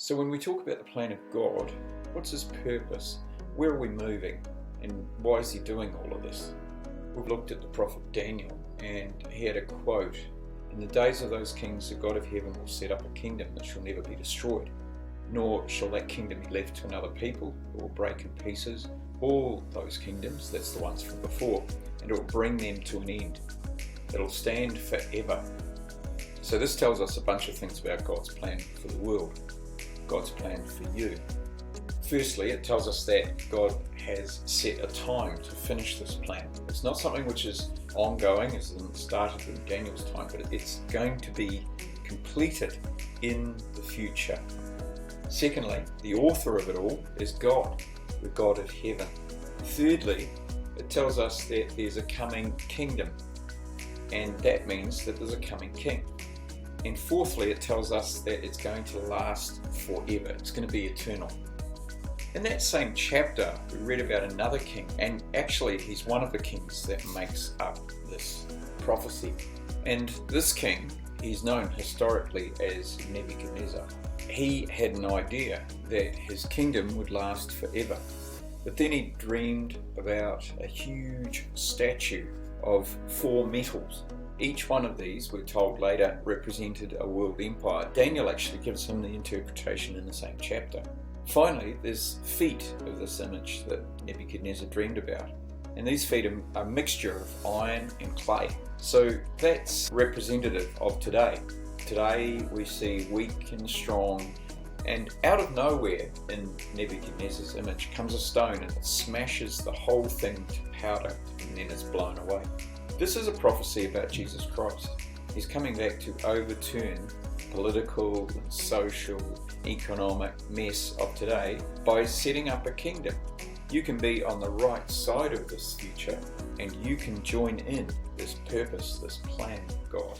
So when we talk about the plan of God, what's his purpose? Where are we moving? And why is he doing all of this? We've looked at the prophet Daniel, and he had a quote: "In the days of those kings, the God of heaven will set up a kingdom that shall never be destroyed, nor shall that kingdom be left to another people. It will break in pieces all those kingdoms," that's the ones from before, "and it will bring them to an end. It'll stand forever." So this tells us a bunch of things about God's plan for the world, God's plan for you. Firstly, it tells us that God has set a time to finish this plan. It's not something which is ongoing, as in started in Daniel's time, but it's going to be completed in the future. Secondly, the author of it all is God, the God of heaven. Thirdly, it tells us that there's a coming kingdom, and that means that there's a coming king. And fourthly, it tells us that it's going to last forever. It's going to be eternal. In that same chapter, we read about another king, and actually he's one of the kings that makes up this prophecy. And this king, he's known historically as Nebuchadnezzar. He had an idea that his kingdom would last forever. But then he dreamed about a huge statue of 4 metals. Each one of these, we're told later, represented a world empire. Daniel actually gives him the interpretation in the same chapter. Finally, there's feet of this image that Nebuchadnezzar dreamed about. And these feet are a mixture of iron and clay. So that's representative of today. Today we see weak and strong, and out of nowhere in Nebuchadnezzar's image comes a stone and it smashes the whole thing to powder, and then it's blown away. This is a prophecy about Jesus Christ. He's coming back to overturn political and social, economic mess of today by setting up a kingdom. You can be on the right side of this future, and you can join in this purpose, this plan of God.